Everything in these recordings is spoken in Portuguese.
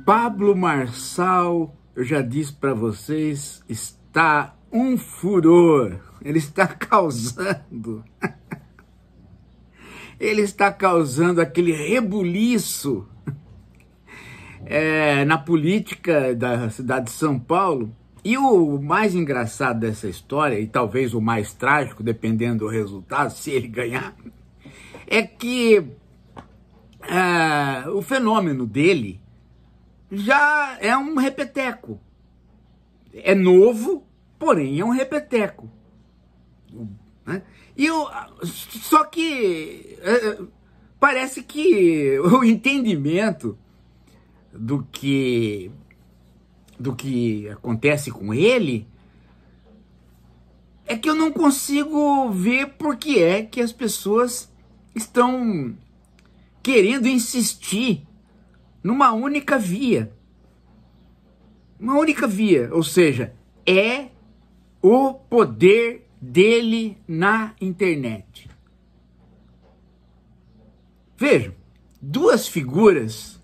Pablo Marçal, eu já disse para vocês, está um furor. Ele está causando. Ele está causando aquele rebuliço na política da cidade de São Paulo. E o mais engraçado dessa história, e talvez o mais trágico, dependendo do resultado, se ele ganhar, é que o fenômeno dele já é um repeteco. É novo, porém é um repeteco. Né? Só que parece que o entendimento do que acontece com ele é que eu não consigo ver por que é que as pessoas estão querendo insistir numa única via. Uma única via, ou seja, é o poder dele na internet. Vejam, duas figuras,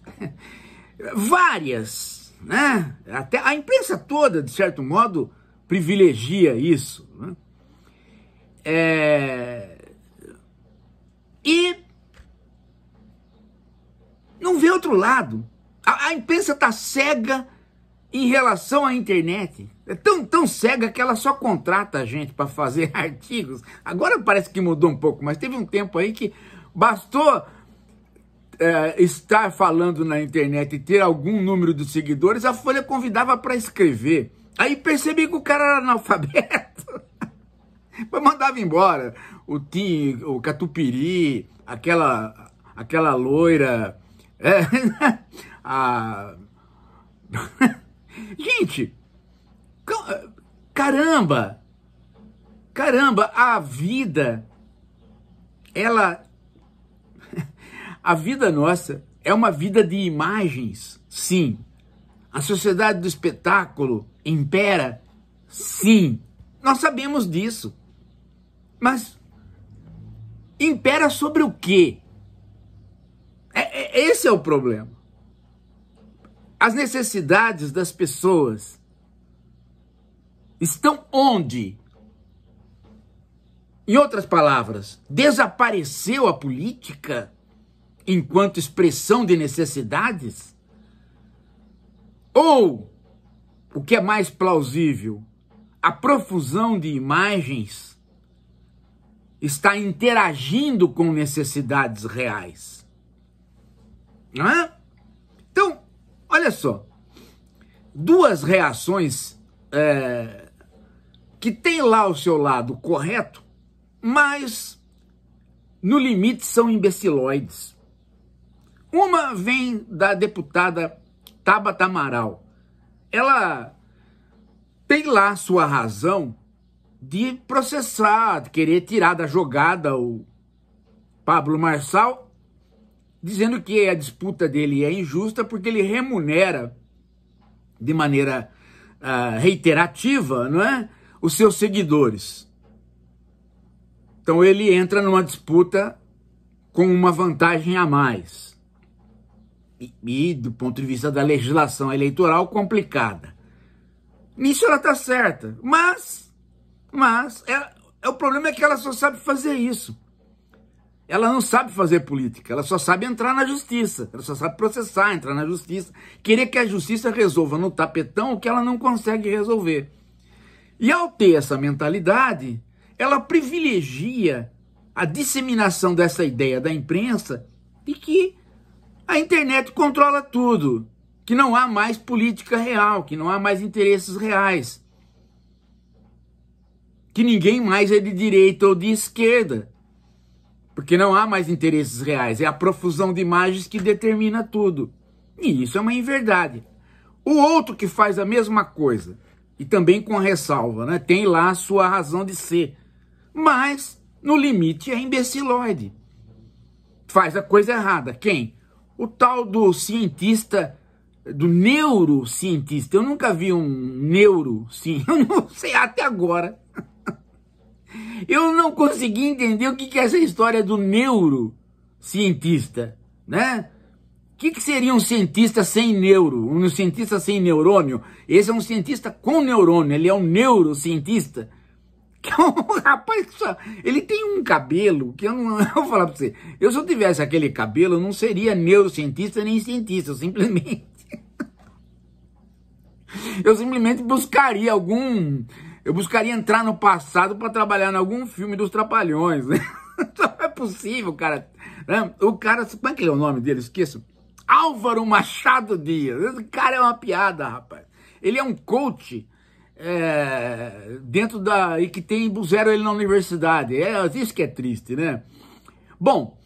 várias, né? Até a imprensa toda, de certo modo, privilegia isso. Né? E não vê outro lado. A imprensa está cega em relação à internet. É tão cega que ela só contrata a gente para fazer artigos. Agora parece que mudou um pouco, mas teve um tempo aí que bastou estar falando na internet e ter algum número de seguidores, a Folha convidava para escrever. Aí percebi que o cara era analfabeto. Mas mandava embora o Tim, o Catupiry, aquela loira. Gente, caramba, a vida nossa é uma vida de imagens, sim. A sociedade do espetáculo impera, sim. Nós sabemos disso. Mas impera sobre o quê? Esse é o problema. As necessidades das pessoas estão onde? Em outras palavras, desapareceu a política enquanto expressão de necessidades? Ou, o que é mais plausível, a profusão de imagens está interagindo com necessidades reais? Não é? Então, olha só, duas reações que tem lá o seu lado correto, mas no limite são imbecilóides. Uma vem da deputada Tabata Amaral. Ela tem lá sua razão de processar, de querer tirar da jogada o Pablo Marçal, dizendo que a disputa dele é injusta porque ele remunera de maneira reiterativa, não é, os seus seguidores. Então ele entra numa disputa com uma vantagem a mais. E do ponto de vista da legislação eleitoral, complicada. Nisso ela está certa, mas o problema é que ela só sabe fazer isso. Ela não sabe fazer política, ela só sabe entrar na justiça, ela só sabe processar, entrar na justiça, querer que a justiça resolva no tapetão o que ela não consegue resolver. E ao ter essa mentalidade, ela privilegia a disseminação dessa ideia da imprensa de que a internet controla tudo, que não há mais política real, que não há mais interesses reais, que ninguém mais é de direita ou de esquerda, porque não há mais interesses reais, é a profusão de imagens que determina tudo. E isso é uma inverdade. O outro que faz a mesma coisa, e também com ressalva, né, tem lá a sua razão de ser, mas no limite é imbecilóide. Faz a coisa errada. Quem? O tal do cientista, do neurocientista. Eu nunca vi um neurocientista, eu não sei até agora. Eu não consegui entender o que é essa história do neurocientista, né? que seria um cientista sem neuro? Um cientista sem neurônio? Esse é um cientista com neurônio, ele é um neurocientista. Que é um rapaz, ele tem um cabelo que eu não eu vou falar para você. Se eu tivesse aquele cabelo, eu não seria neurocientista nem cientista, eu simplesmente buscaria eu buscaria entrar no passado para trabalhar em algum filme dos Trapalhões, né? Não é possível, cara. O cara, como é que é o nome dele? Esqueço. Álvaro Machado Dias. Esse cara é uma piada, rapaz. Ele é um coach dentro da... e que puseram ele na universidade. Isso que é triste, né? Bom,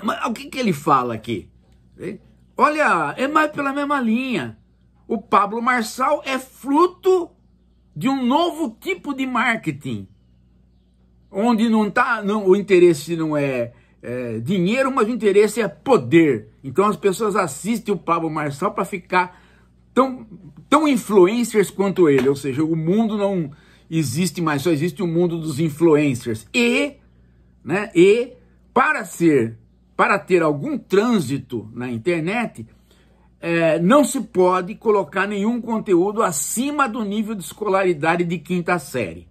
mas o que ele fala aqui? Olha, é mais pela mesma linha. O Pablo Marçal é fruto de um novo tipo de marketing, onde o interesse não é dinheiro, mas o interesse é poder. Então as pessoas assistem o Pablo Marçal para ficar tão influencers quanto ele, ou seja, o mundo não existe mais, só existe o mundo dos influencers. E para ter algum trânsito na internet, não se pode colocar nenhum conteúdo acima do nível de escolaridade de 5ª série.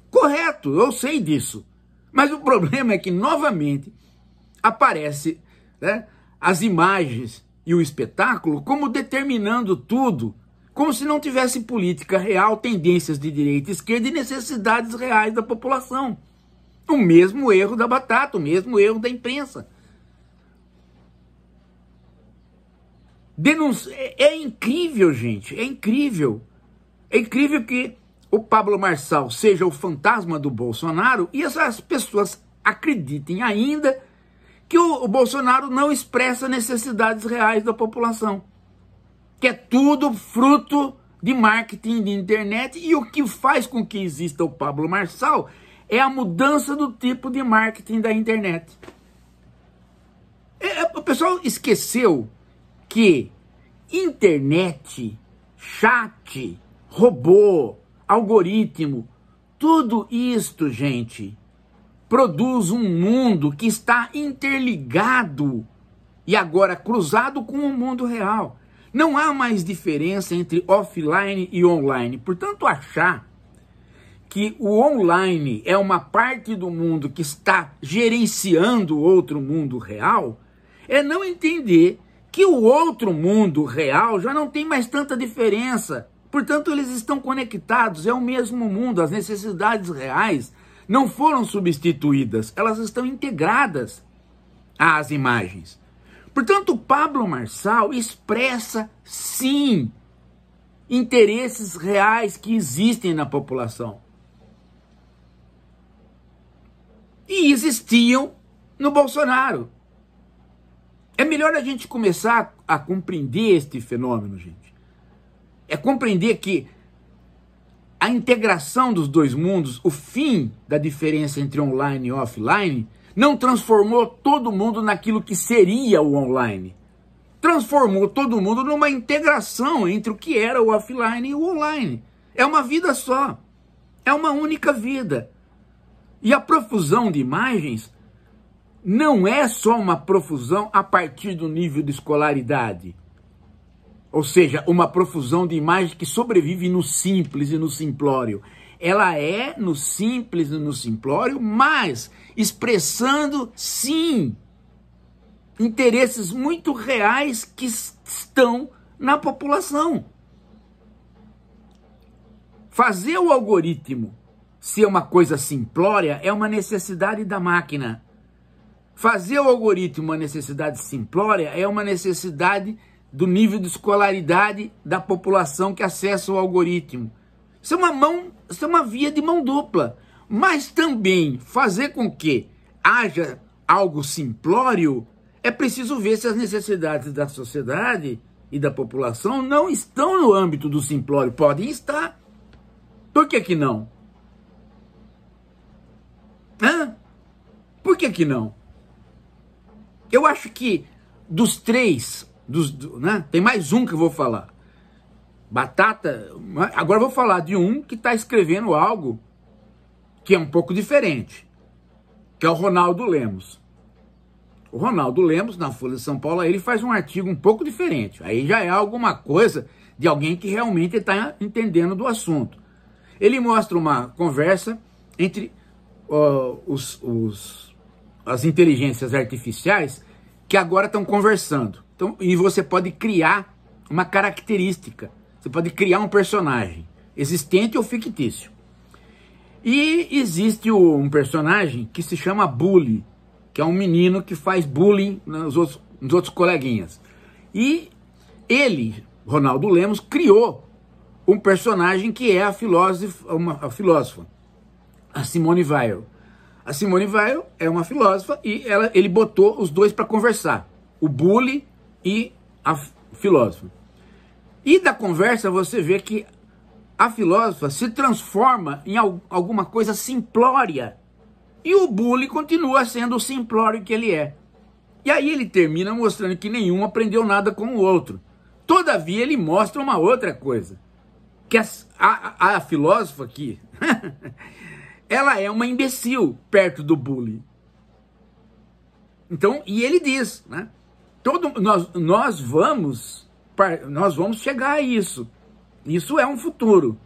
Correto, eu sei disso. Mas o problema é que, novamente, aparece as imagens e o espetáculo como determinando tudo, como se não tivesse política real, tendências de direita e esquerda e necessidades reais da população. O mesmo erro da batata, o mesmo erro da imprensa. É incrível, gente, é incrível. É incrível que o Pablo Marçal seja o fantasma do Bolsonaro e essas pessoas acreditem ainda que o Bolsonaro não expressa necessidades reais da população. Que é tudo fruto de marketing de internet, e o que faz com que exista o Pablo Marçal é a mudança do tipo de marketing da internet. O pessoal esqueceu que internet, chat, robô, algoritmo, tudo isto, gente, produz um mundo que está interligado e agora cruzado com o mundo real. Não há mais diferença entre offline e online. Portanto, achar que o online é uma parte do mundo que está gerenciando outro mundo real é não entender que o outro mundo real já não tem mais tanta diferença. Portanto, eles estão conectados, é o mesmo mundo, as necessidades reais não foram substituídas, elas estão integradas às imagens. Portanto, o Pablo Marçal expressa, sim, interesses reais que existem na população. E existiam no Bolsonaro. É melhor a gente começar a compreender este fenômeno, gente. É compreender que a integração dos dois mundos, o fim da diferença entre online e offline, não transformou todo mundo naquilo que seria o online. Transformou todo mundo numa integração entre o que era o offline e o online. É uma vida só. É uma única vida. E a profusão de imagens não é só uma profusão a partir do nível de escolaridade. Ou seja, uma profusão de imagens que sobrevive no simples e no simplório. Ela é no simples e no simplório, mas expressando, sim, interesses muito reais que estão na população. Fazer o algoritmo ser uma coisa simplória é uma necessidade da máquina. Fazer o algoritmo uma necessidade simplória é uma necessidade do nível de escolaridade da população que acessa o algoritmo. Isso é uma via de mão dupla. Mas também fazer com que haja algo simplório, é preciso ver se as necessidades da sociedade e da população não estão no âmbito do simplório. Podem estar. Por que não? Por que não? Eu acho que dos três, tem mais um que eu vou falar. Batata, agora eu vou falar de um que está escrevendo algo que é um pouco diferente, que é o Ronaldo Lemos. O Ronaldo Lemos, na Folha de São Paulo, ele faz um artigo um pouco diferente. Aí já é alguma coisa de alguém que realmente está entendendo do assunto. Ele mostra uma conversa entre as inteligências artificiais que agora estão conversando. Então, e você pode criar uma característica. Você pode criar um personagem, existente ou fictício. E existe um personagem que se chama Bully, que é um menino que faz bullying nos outros coleguinhas. E ele, Ronaldo Lemos, criou um personagem que é a filósofa, a Simone Weil. A Simone Weil é uma filósofa e ele botou os dois para conversar, o bully e a filósofa. E da conversa você vê que a filósofa se transforma em alguma coisa simplória. E o bully continua sendo o simplório que ele é. E aí ele termina mostrando que nenhum aprendeu nada com o outro. Todavia ele mostra uma outra coisa. Que a filósofa aqui, ela é uma imbecil perto do bully. Então, e ele diz, né? Nós vamos chegar a isso. Isso é um futuro.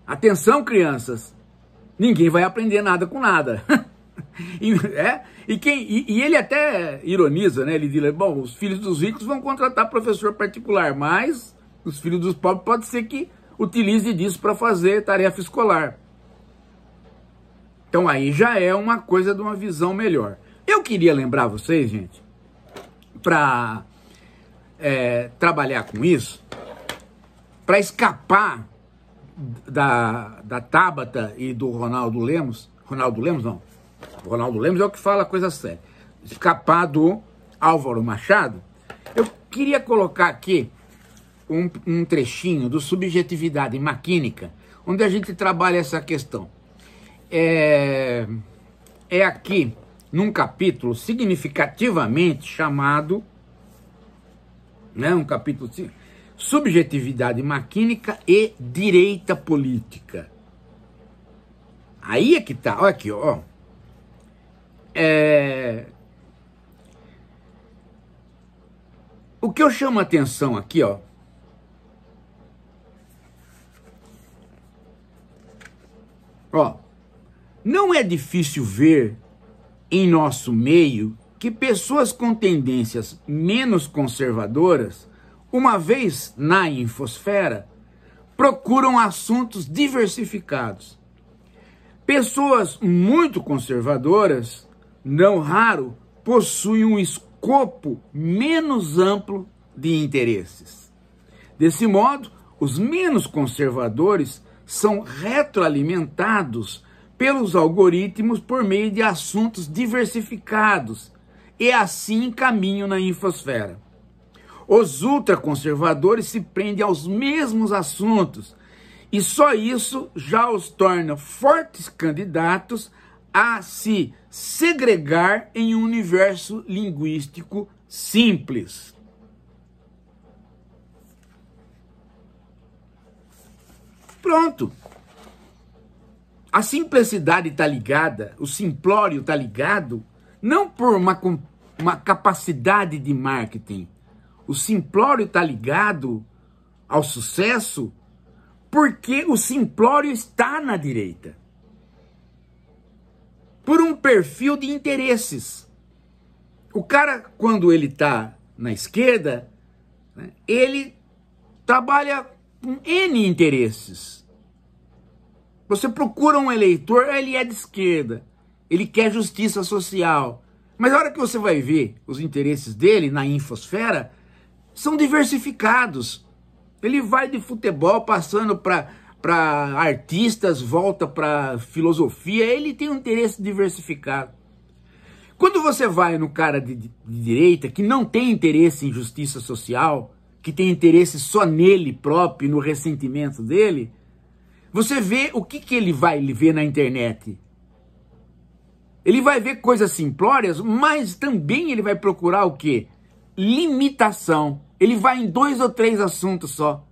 Atenção, crianças. Ninguém vai aprender nada com nada. E ele até ironiza, né? Ele diz, bom, os filhos dos ricos vão contratar professor particular, mas os filhos dos pobres pode ser que utilize disso para fazer tarefa escolar. Então aí já é uma coisa de uma visão melhor. Eu queria lembrar vocês, gente, para trabalhar com isso, para escapar da Tabata e do Ronaldo Lemos. Ronaldo Lemos não. O Ronaldo Lemos é o que fala coisa séria. Escapar do Álvaro Machado. Eu queria colocar aqui um trechinho do Subjetividade Maquínica, onde a gente trabalha essa questão. É aqui num capítulo significativamente chamado, né, um capítulo Subjetividade Maquínica e Direita Política. Aí é que tá, olha aqui, ó. O que eu chamo a atenção aqui, ó, não é difícil ver em nosso meio que pessoas com tendências menos conservadoras, uma vez na infosfera, procuram assuntos diversificados. Pessoas muito conservadoras, não raro, possuem um escopo menos amplo de interesses. Desse modo, os menos conservadores são retroalimentados pelos algoritmos por meio de assuntos diversificados e assim caminham na infosfera. Os ultraconservadores se prendem aos mesmos assuntos e só isso já os torna fortes candidatos a se segregar em um universo linguístico simples. Pronto. A simplicidade está ligada, o simplório está ligado, não por uma capacidade de marketing. O simplório está ligado ao sucesso porque o simplório está na direita. Por um perfil de interesses. O cara, quando ele está na esquerda, né, ele trabalha com N interesses. Você procura um eleitor, ele é de esquerda, ele quer justiça social. Mas a hora que você vai ver os interesses dele na infosfera, são diversificados. Ele vai de futebol, passando para artistas, volta para filosofia, ele tem um interesse diversificado. Quando você vai no cara de direita, que não tem interesse em justiça social, que tem interesse só nele próprio, no ressentimento dele, você vê o que ele vai ver na internet. Ele vai ver coisas simplórias, mas também ele vai procurar o quê? Limitação. Ele vai em 2 ou 3 assuntos só.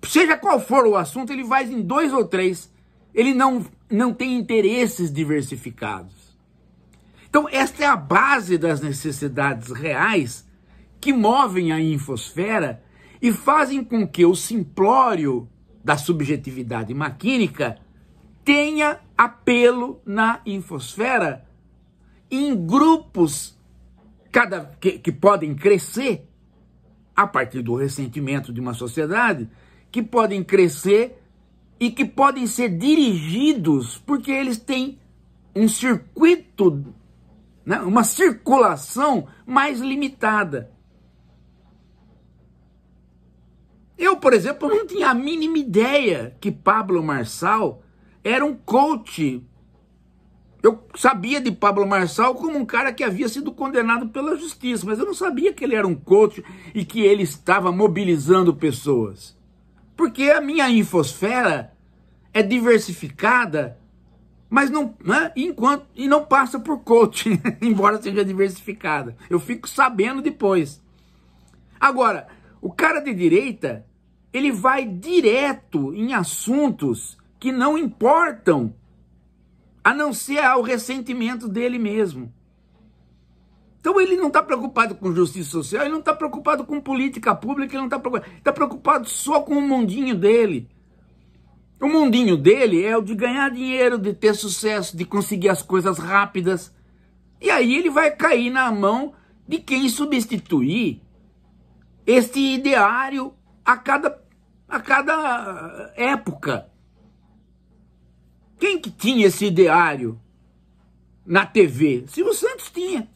Seja qual for o assunto, ele vai em 2 ou 3. Ele não tem interesses diversificados. Então, esta é a base das necessidades reais que movem a infosfera e fazem com que o simplório da subjetividade maquínica tenha apelo na infosfera em grupos que podem crescer a partir do ressentimento de uma sociedade, que podem crescer e que podem ser dirigidos porque eles têm um circuito, né, uma circulação mais limitada. Eu, por exemplo, não tinha a mínima ideia que Pablo Marçal era um coach. Eu sabia de Pablo Marçal como um cara que havia sido condenado pela justiça, mas eu não sabia que ele era um coach e que ele estava mobilizando pessoas. Porque a minha infosfera é diversificada, mas não, né, e não passa por coach, embora seja diversificada. Eu fico sabendo depois. Agora, o cara de direita, ele vai direto em assuntos que não importam, a não ser ao ressentimento dele mesmo. Então ele não está preocupado com justiça social, ele não está preocupado com política pública, ele não está preocupado só com o mundinho dele. O mundinho dele é o de ganhar dinheiro, de ter sucesso, de conseguir as coisas rápidas. E aí ele vai cair na mão de quem substituir este ideário a cada época. Quem que tinha esse ideário na TV? Silvio Santos tinha.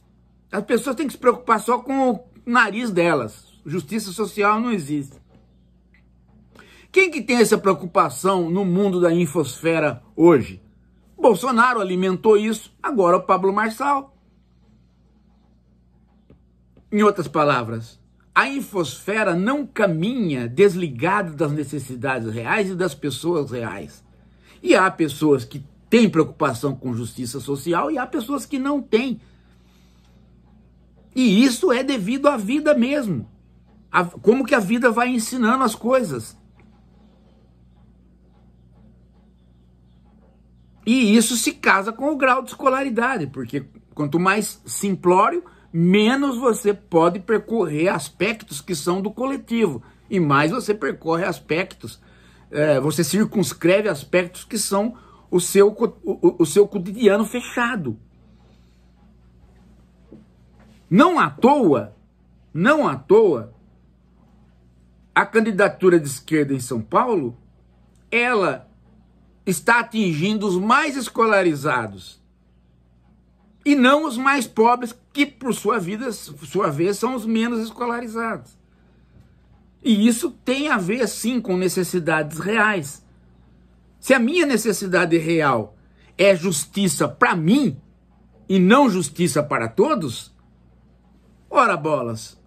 As pessoas têm que se preocupar só com o nariz delas. Justiça social não existe. Quem que tem essa preocupação no mundo da infosfera hoje? Bolsonaro alimentou isso, agora o Pablo Marçal. Em outras palavras, a infosfera não caminha desligada das necessidades reais e das pessoas reais. E há pessoas que têm preocupação com justiça social e há pessoas que não têm. E isso é devido à vida mesmo. Como que a vida vai ensinando as coisas. E isso se casa com o grau de escolaridade, porque quanto mais simplório, menos você pode percorrer aspectos que são do coletivo. E mais você percorre aspectos, você circunscreve aspectos que são o seu cotidiano fechado. Não à toa, a candidatura de esquerda em São Paulo, ela está atingindo os mais escolarizados e não os mais pobres, que por sua vez são os menos escolarizados. E isso tem a ver sim com necessidades reais. Se a minha necessidade real é justiça para mim e não justiça para todos, ora bolas,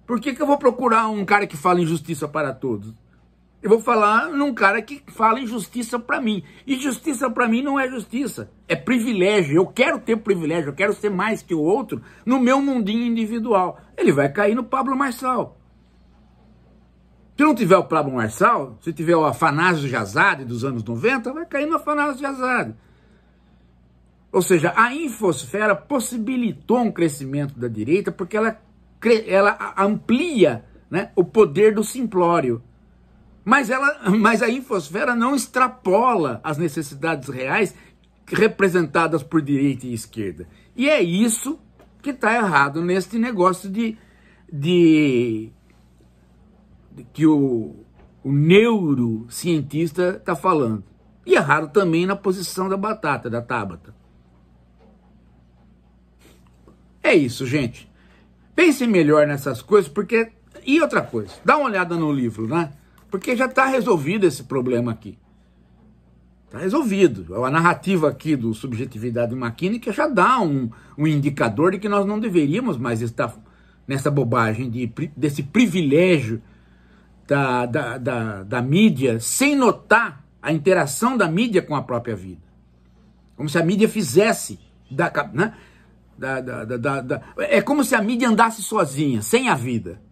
por que eu vou procurar um cara que fala em justiça para todos? Eu vou falar num cara que fala em justiça para mim. E justiça para mim não é justiça, é privilégio. Eu quero ter privilégio, eu quero ser mais que o outro no meu mundinho individual. Ele vai cair no Pablo Marçal. Se não tiver o Pablo Marçal, se tiver o Afanásio Jazade dos anos 90, vai cair no Afanásio Jazade. Ou seja, a infosfera possibilitou um crescimento da direita porque ela amplia, né, o poder do simplório. Mas a infosfera não extrapola as necessidades reais representadas por direita e esquerda. E é isso que está errado nesse negócio que o neurocientista está falando. E errado também na posição da batata, da Tabata. É isso, gente. Pensem melhor nessas coisas, porque... E outra coisa, dá uma olhada no livro, né? Porque já está resolvido esse problema aqui. Está resolvido. A narrativa aqui do subjetividade maquínica já dá um indicador de que nós não deveríamos mais estar nessa bobagem desse privilégio da mídia, sem notar a interação da mídia com a própria vida. Como se a mídia fizesse, né? É como se a mídia andasse sozinha, sem a vida.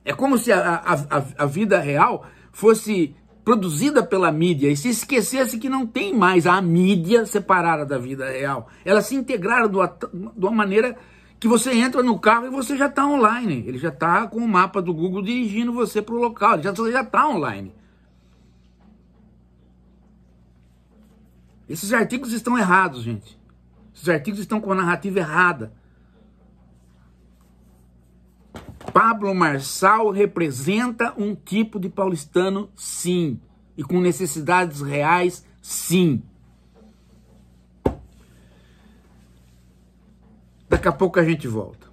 É como se a vida real fosse produzida pela mídia e se esquecesse que não tem mais a mídia separada da vida real. Elas se integraram de uma maneira que você entra no carro e você já está online. Ele já está com o mapa do Google dirigindo você para o local. Você já está online. Esses artigos estão errados, gente. Esses artigos estão com a narrativa errada. Pablo Marçal representa um tipo de paulistano, sim. E com necessidades reais, sim. Daqui a pouco a gente volta.